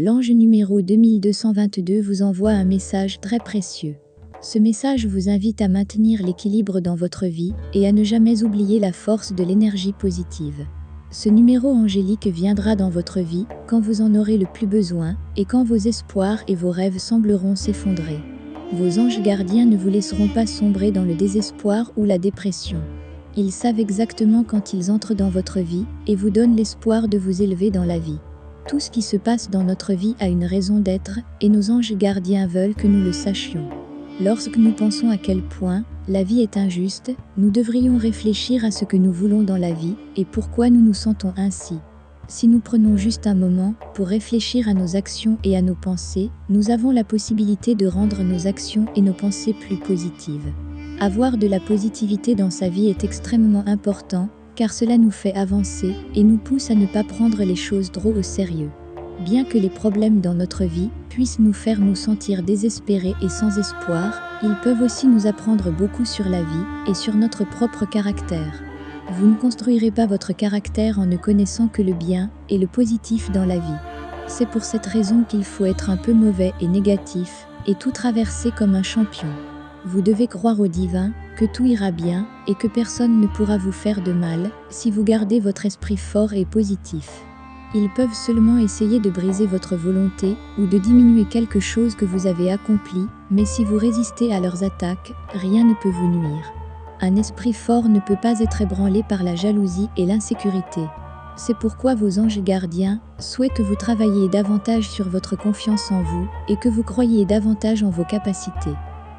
L'ange numéro 2222 vous envoie un message très précieux. Ce message vous invite à maintenir l'équilibre dans votre vie et à ne jamais oublier la force de l'énergie positive. Ce numéro angélique viendra dans votre vie quand vous en aurez le plus besoin et quand vos espoirs et vos rêves sembleront s'effondrer. Vos anges gardiens ne vous laisseront pas sombrer dans le désespoir ou la dépression. Ils savent exactement quand ils entrent dans votre vie et vous donnent l'espoir de vous élever dans la vie. Tout ce qui se passe dans notre vie a une raison d'être et nos anges gardiens veulent que nous le sachions. Lorsque nous pensons à quel point la vie est injuste, nous devrions réfléchir à ce que nous voulons dans la vie et pourquoi nous nous sentons ainsi. Si nous prenons juste un moment pour réfléchir à nos actions et à nos pensées, nous avons la possibilité de rendre nos actions et nos pensées plus positives. Avoir de la positivité dans sa vie est extrêmement important, car cela nous fait avancer et nous pousse à ne pas prendre les choses trop au sérieux. Bien que les problèmes dans notre vie puissent nous faire nous sentir désespérés et sans espoir, ils peuvent aussi nous apprendre beaucoup sur la vie et sur notre propre caractère. Vous ne construirez pas votre caractère en ne connaissant que le bien et le positif dans la vie. C'est pour cette raison qu'il faut être un peu mauvais et négatif et tout traverser comme un champion. Vous devez croire au divin, que tout ira bien et que personne ne pourra vous faire de mal si vous gardez votre esprit fort et positif. Ils peuvent seulement essayer de briser votre volonté ou de diminuer quelque chose que vous avez accompli, mais si vous résistez à leurs attaques, rien ne peut vous nuire. Un esprit fort ne peut pas être ébranlé par la jalousie et l'insécurité. C'est pourquoi vos anges gardiens souhaitent que vous travailliez davantage sur votre confiance en vous et que vous croyiez davantage en vos capacités.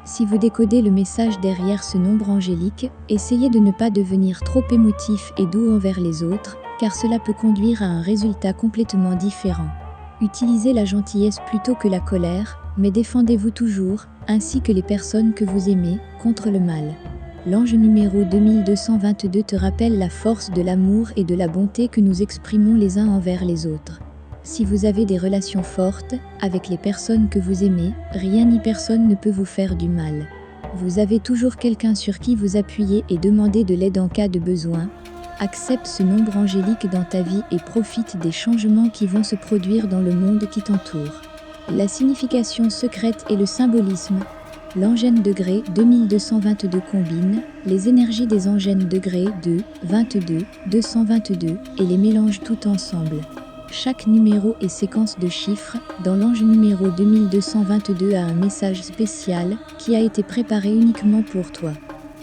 Si vous décodez le message derrière ce nombre angélique, essayez de ne pas devenir trop émotif et doux envers les autres, car cela peut conduire à un résultat complètement différent. Utilisez la gentillesse plutôt que la colère, mais défendez-vous toujours, ainsi que les personnes que vous aimez, contre le mal. L'ange numéro 2222 te rappelle la force de l'amour et de la bonté que nous exprimons les uns envers les autres. Si vous avez des relations fortes avec les personnes que vous aimez, rien ni personne ne peut vous faire du mal. Vous avez toujours quelqu'un sur qui vous appuyer et demander de l'aide en cas de besoin. Accepte ce nombre angélique dans ta vie et profite des changements qui vont se produire dans le monde qui t'entoure. La signification secrète et le symbolisme. L'angène degré 2222 combine les énergies des angènes degré 2, 22, 222 et les mélange tout ensemble. Chaque numéro et séquence de chiffres dans l'ange numéro 2222 a un message spécial qui a été préparé uniquement pour toi.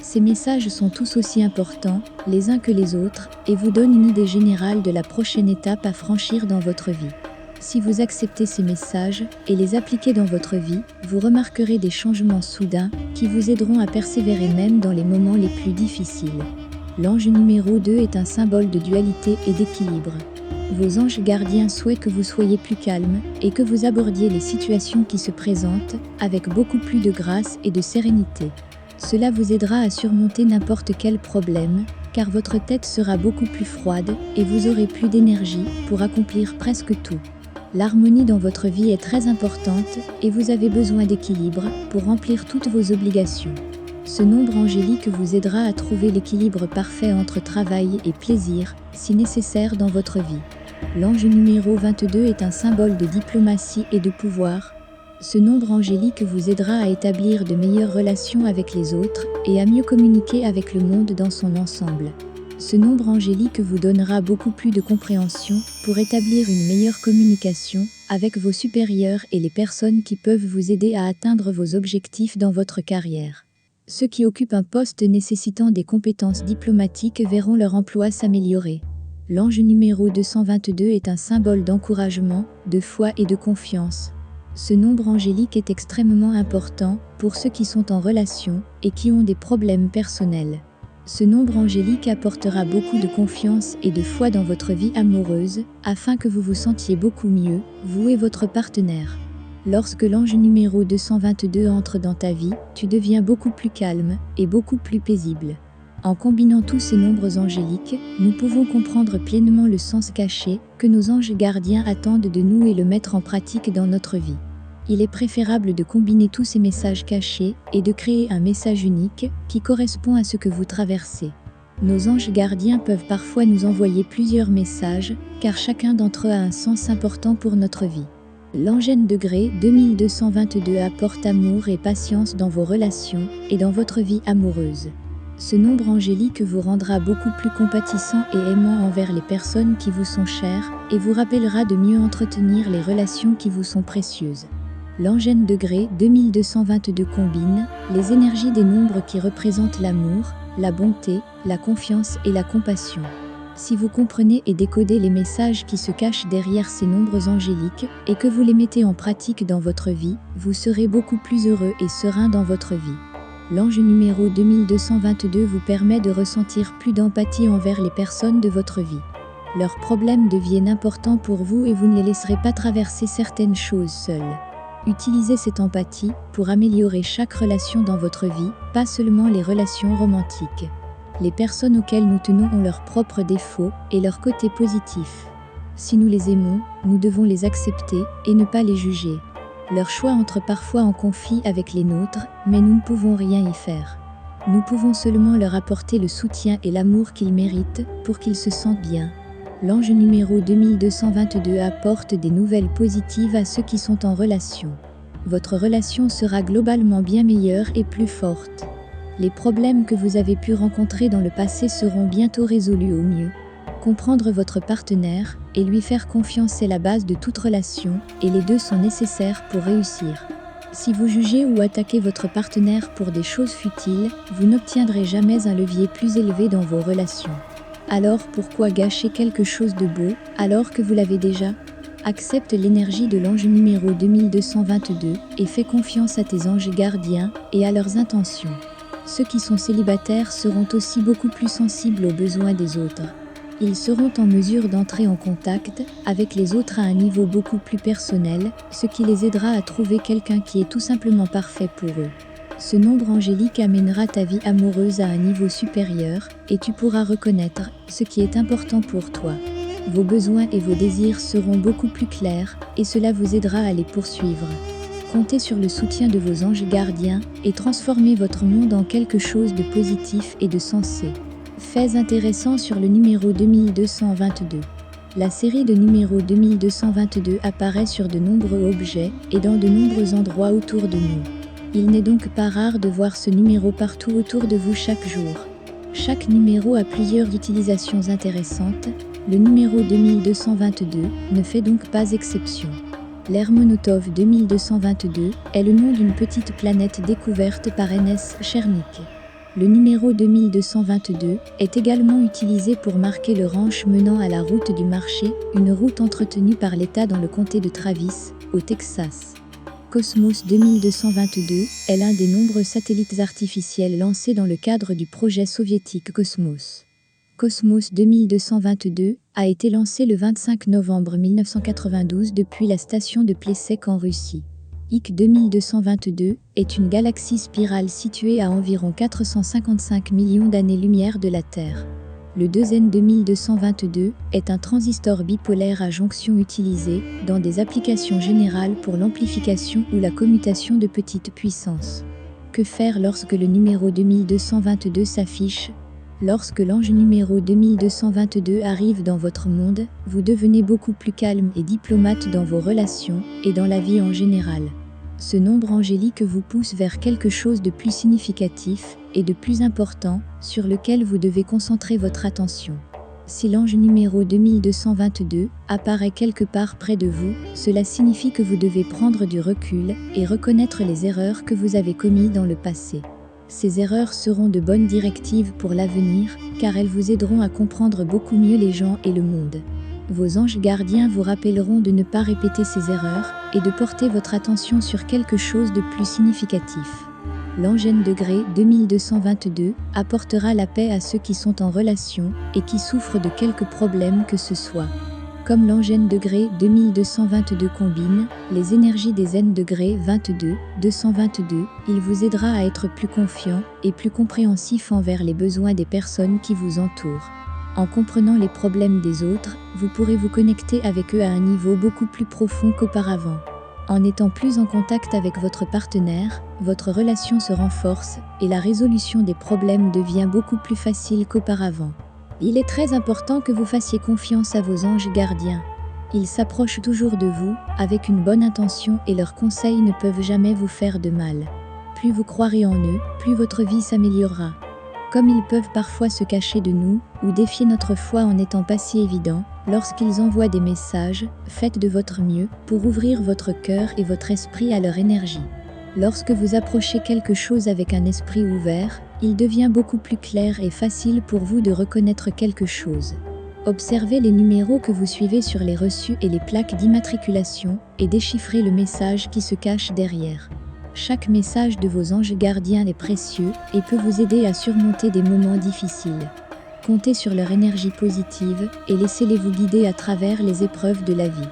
Ces messages sont tous aussi importants, les uns que les autres, et vous donnent une idée générale de la prochaine étape à franchir dans votre vie. Si vous acceptez ces messages et les appliquez dans votre vie, vous remarquerez des changements soudains qui vous aideront à persévérer même dans les moments les plus difficiles. L'ange numéro 2 est un symbole de dualité et d'équilibre. Vos anges gardiens souhaitent que vous soyez plus calme et que vous abordiez les situations qui se présentent avec beaucoup plus de grâce et de sérénité. Cela vous aidera à surmonter n'importe quel problème, car votre tête sera beaucoup plus froide et vous aurez plus d'énergie pour accomplir presque tout. L'harmonie dans votre vie est très importante et vous avez besoin d'équilibre pour remplir toutes vos obligations. Ce nombre angélique vous aidera à trouver l'équilibre parfait entre travail et plaisir, si nécessaire dans votre vie. L'ange numéro 22 est un symbole de diplomatie et de pouvoir. Ce nombre angélique vous aidera à établir de meilleures relations avec les autres et à mieux communiquer avec le monde dans son ensemble. Ce nombre angélique vous donnera beaucoup plus de compréhension pour établir une meilleure communication avec vos supérieurs et les personnes qui peuvent vous aider à atteindre vos objectifs dans votre carrière. Ceux qui occupent un poste nécessitant des compétences diplomatiques verront leur emploi s'améliorer. L'ange numéro 222 est un symbole d'encouragement, de foi et de confiance. Ce nombre angélique est extrêmement important pour ceux qui sont en relation et qui ont des problèmes personnels. Ce nombre angélique apportera beaucoup de confiance et de foi dans votre vie amoureuse, afin que vous vous sentiez beaucoup mieux, vous et votre partenaire. Lorsque l'ange numéro 222 entre dans ta vie, tu deviens beaucoup plus calme et beaucoup plus paisible. En combinant tous ces nombres angéliques, nous pouvons comprendre pleinement le sens caché que nos anges gardiens attendent de nous et le mettre en pratique dans notre vie. Il est préférable de combiner tous ces messages cachés et de créer un message unique qui correspond à ce que vous traversez. Nos anges gardiens peuvent parfois nous envoyer plusieurs messages, car chacun d'entre eux a un sens important pour notre vie. L'Angèle degré 2222 apporte amour et patience dans vos relations et dans votre vie amoureuse. Ce nombre angélique vous rendra beaucoup plus compatissant et aimant envers les personnes qui vous sont chères et vous rappellera de mieux entretenir les relations qui vous sont précieuses. L'Angèle degré 2222 combine les énergies des nombres qui représentent l'amour, la bonté, la confiance et la compassion. Si vous comprenez et décodez les messages qui se cachent derrière ces nombres angéliques et que vous les mettez en pratique dans votre vie, vous serez beaucoup plus heureux et serein dans votre vie. L'ange numéro 2222 vous permet de ressentir plus d'empathie envers les personnes de votre vie. Leurs problèmes deviennent importants pour vous et vous ne les laisserez pas traverser certaines choses seules. Utilisez cette empathie pour améliorer chaque relation dans votre vie, pas seulement les relations romantiques. Les personnes auxquelles nous tenons ont leurs propres défauts et leurs côtés positifs. Si nous les aimons, nous devons les accepter et ne pas les juger. Leur choix entre parfois en conflit avec les nôtres, mais nous ne pouvons rien y faire. Nous pouvons seulement leur apporter le soutien et l'amour qu'ils méritent pour qu'ils se sentent bien. L'ange numéro 2222 apporte des nouvelles positives à ceux qui sont en relation. Votre relation sera globalement bien meilleure et plus forte. Les problèmes que vous avez pu rencontrer dans le passé seront bientôt résolus au mieux. Comprendre votre partenaire et lui faire confiance est la base de toute relation et les deux sont nécessaires pour réussir. Si vous jugez ou attaquez votre partenaire pour des choses futiles, vous n'obtiendrez jamais un levier plus élevé dans vos relations. Alors pourquoi gâcher quelque chose de beau alors que vous l'avez déjà ? Accepte l'énergie de l'ange numéro 2222 et fais confiance à tes anges gardiens et à leurs intentions. Ceux qui sont célibataires seront aussi beaucoup plus sensibles aux besoins des autres. Ils seront en mesure d'entrer en contact avec les autres à un niveau beaucoup plus personnel, ce qui les aidera à trouver quelqu'un qui est tout simplement parfait pour eux. Ce nombre angélique amènera ta vie amoureuse à un niveau supérieur et tu pourras reconnaître ce qui est important pour toi. Vos besoins et vos désirs seront beaucoup plus clairs et cela vous aidera à les poursuivre. Comptez sur le soutien de vos anges gardiens et transformez votre monde en quelque chose de positif et de sensé. Faits intéressants sur le numéro 2222. La série de numéro 2222 apparaît sur de nombreux objets et dans de nombreux endroits autour de nous. Il n'est donc pas rare de voir ce numéro partout autour de vous chaque jour. Chaque numéro a plusieurs utilisations intéressantes. Le numéro 2222 ne fait donc pas exception. L'Hermonotov 2222 est le nom d'une petite planète découverte par N.S. Chernik. Le numéro 2222 est également utilisé pour marquer le ranch menant à la route du marché, une route entretenue par l'État dans le comté de Travis, au Texas. Cosmos 2222 est l'un des nombreux satellites artificiels lancés dans le cadre du projet soviétique Cosmos. Cosmos 2222 a été lancé le 25 novembre 1992 depuis la station de Plessetsk en Russie. IC 2222 est une galaxie spirale située à environ 455 millions d'années-lumière de la Terre. Le 2N 2222 est un transistor bipolaire à jonction utilisé dans des applications générales pour l'amplification ou la commutation de petite puissance. Que faire lorsque le numéro 2222 s'affiche ? Lorsque l'ange numéro 2222 arrive dans votre monde, vous devenez beaucoup plus calme et diplomate dans vos relations et dans la vie en général. Ce nombre angélique vous pousse vers quelque chose de plus significatif et de plus important sur lequel vous devez concentrer votre attention. Si l'ange numéro 2222 apparaît quelque part près de vous, cela signifie que vous devez prendre du recul et reconnaître les erreurs que vous avez commises dans le passé. Ces erreurs seront de bonnes directives pour l'avenir, car elles vous aideront à comprendre beaucoup mieux les gens et le monde. Vos anges gardiens vous rappelleront de ne pas répéter ces erreurs et de porter votre attention sur quelque chose de plus significatif. L'Angèle degré 2222 apportera la paix à ceux qui sont en relation et qui souffrent de quelque problème que ce soit. Comme l'Angèle degré 2222 combine les énergies des N degré 222, il vous aidera à être plus confiant et plus compréhensif envers les besoins des personnes qui vous entourent. En comprenant les problèmes des autres, vous pourrez vous connecter avec eux à un niveau beaucoup plus profond qu'auparavant. En étant plus en contact avec votre partenaire, votre relation se renforce et la résolution des problèmes devient beaucoup plus facile qu'auparavant. Il est très important que vous fassiez confiance à vos anges gardiens. Ils s'approchent toujours de vous, avec une bonne intention et leurs conseils ne peuvent jamais vous faire de mal. Plus vous croirez en eux, plus votre vie s'améliorera. Comme ils peuvent parfois se cacher de nous, ou défier notre foi en n'étant pas si évidents, lorsqu'ils envoient des messages, faites de votre mieux pour ouvrir votre cœur et votre esprit à leur énergie. Lorsque vous approchez quelque chose avec un esprit ouvert, il devient beaucoup plus clair et facile pour vous de reconnaître quelque chose. Observez les numéros que vous suivez sur les reçus et les plaques d'immatriculation et déchiffrez le message qui se cache derrière. Chaque message de vos anges gardiens est précieux et peut vous aider à surmonter des moments difficiles. Comptez sur leur énergie positive et laissez-les vous guider à travers les épreuves de la vie.